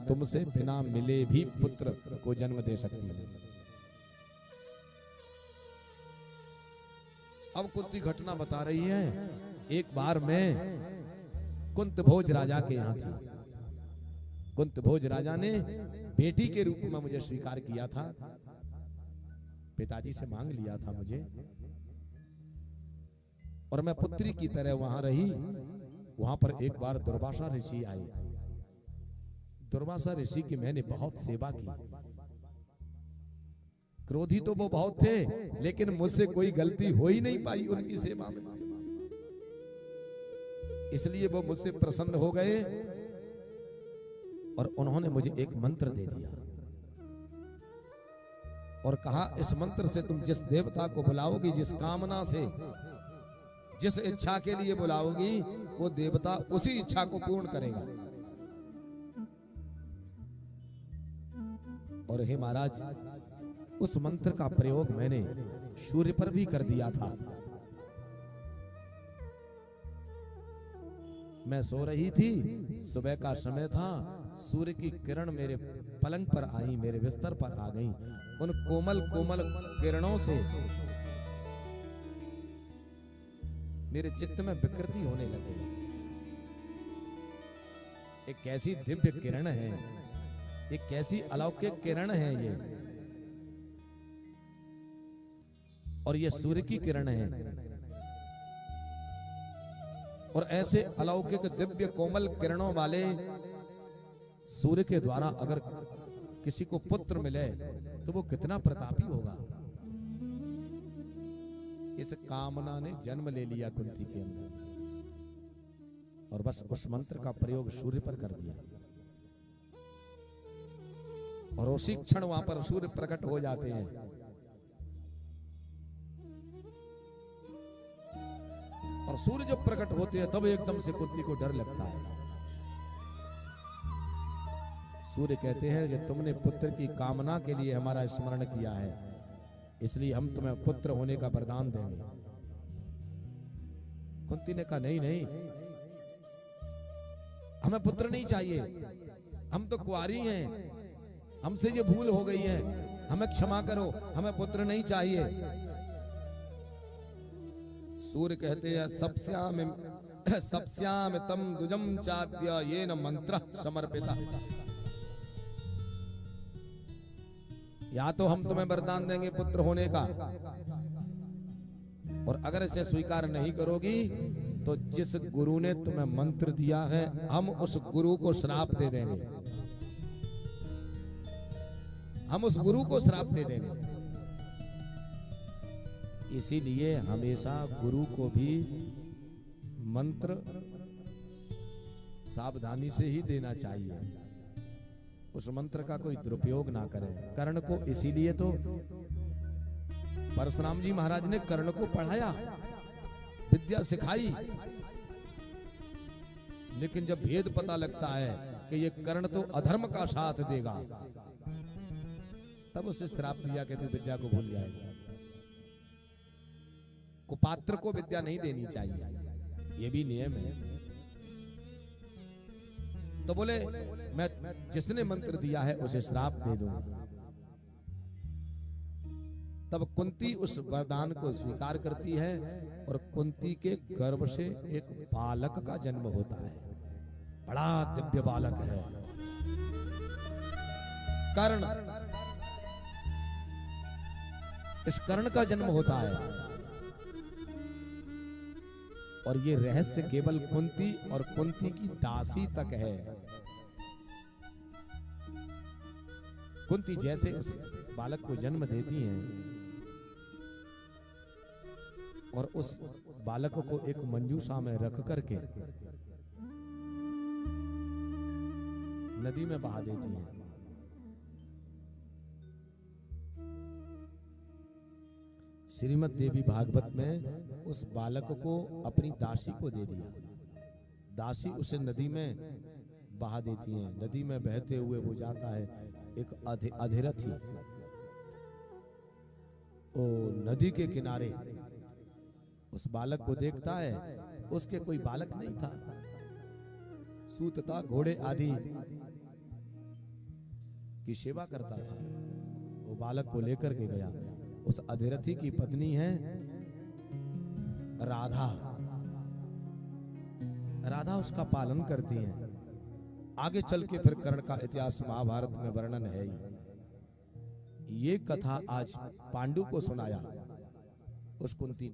तुमसे बिना मिले भी पुत्र को जन्म दे सकती हूं। अब कुंती घटना बता रही है। एक बार मैं कुंत भोज राजा के यहां थी। कुंत भोज राजा ने बेटी के रूप में मुझे स्वीकार किया था, पिताजी से मांग लिया था मुझे, और मैं पुत्री की तरह वहां रही। वहां पर एक बार दुर्वासा ऋषि आए। दुर्वासा ऋषि की मैंने बहुत सेवा की। क्रोधी तो वो बहुत थे, लेकिन मुझसे कोई गलती हो ही नहीं पाई उनकी सेवा में, इसलिए वो मुझसे प्रसन्न हो गए और उन्होंने मुझे एक मंत्र दे दिया और कहा, इस मंत्र से तुम जिस देवता को बुलाओगी, जिस कामना से, जिस इच्छा के लिए बुलाओगी, वो देवता उसी इच्छा को पूर्ण करेगा। और हे महाराज, उस मंत्र का प्रयोग मैंने सूर्य पर भी कर दिया था। मैं सो रही थी, सुबह का समय था, सूर्य की किरण मेरे पलंग पर आई, मेरे बिस्तर पर आ गई। उन कोमल कोमल किरणों से मेरे चित्त में विकृति होने लगी। एक कैसी दिव्य किरण है, एक कैसी अलौकिक किरण है ये, और ये सूर्य की किरण है। और ऐसे अलौकिक दिव्य कोमल किरणों वाले सूर्य के द्वारा अगर किसी को पुत्र मिले तो वो कितना प्रतापी होगा। इस कामना ने जन्म ले लिया कुंती के अंदर, और बस उस मंत्र का प्रयोग सूर्य पर कर दिया, और उसी क्षण वहां पर सूर्य प्रकट हो जाते हैं। और सूर्य जब प्रकट होते हैं तब एकदम से कुंती को डर लगता है। सूर्य कहते हैं कि तुमने पुत्र की कामना के लिए हमारा स्मरण किया है, इसलिए हम तुम्हें पुत्र होने का वरदान देंगे। कुंती ने कहा, नहीं नहीं, हमें पुत्र नहीं चाहिए, हम तो कुंवारी हैं, हमसे ये भूल हो गई है, हमें क्षमा करो, हमें पुत्र नहीं चाहिए। सूर्य कहते हैं, सप्स्याम तम दुजम चाद्य ये न मंत्र समर्पिता। या तो हम तुम्हें वरदान देंगे पुत्र होने का, और अगर इसे स्वीकार नहीं करोगी तो जिस गुरु ने तुम्हें मंत्र दिया है, हम उस गुरु को श्राप दे देंगे, हम उस गुरु को श्राप दे देंगे। इसीलिए हमेशा गुरु को भी मंत्र सावधानी से ही देना चाहिए, उस मंत्र का कोई दुरुपयोग ना करें। कर्ण को इसीलिए तो परशुराम जी महाराज ने कर्ण को पढ़ाया, विद्या सिखाई, लेकिन जब भेद पता लगता है कि ये कर्ण तो अधर्म का साथ देगा, तब उसे श्राप दिया कि तू विद्या को भूल जाएगा। कुपात्र को विद्या नहीं देनी चाहिए, ये भी नियम है। तो बोले, मैं जिसने मंत्र दिया है उसे श्राप दे दूंगा। तब कुंती उस वरदान को स्वीकार करती है, और कुंती के गर्भ से एक बालक का जन्म होता है। बड़ा दिव्य बालक है कर्ण। इस कर्ण का जन्म होता है, और ये रहस्य केवल कुंती और कुंती की दासी तक है। कुंती जैसे उस बालक को जन्म देती हैं, और उस बालक को एक मंजूषा में रख करके नदी में बहा देती हैं। श्रीमद् देवी भागवत में उस बालक को अपनी दासी को दे दिया। दासी उसे नदी में बहा देती हैं। नदी में बहते हुए वो जाता है। एक अधिरथी ओ नदी के किनारे उस बालक को देखता है। उसके कोई बालक नहीं था, सूत था, घोड़े आदि की सेवा करता था। वो बालक को लेकर के गया। उस अधिरथी की पत्नी है राधा। राधा उसका पालन करती है। आगे चल के फिर कर्ण का इतिहास महाभारत में वर्णन है ही। ये कथा आज पांडु को सुनाया उस कुंती ने।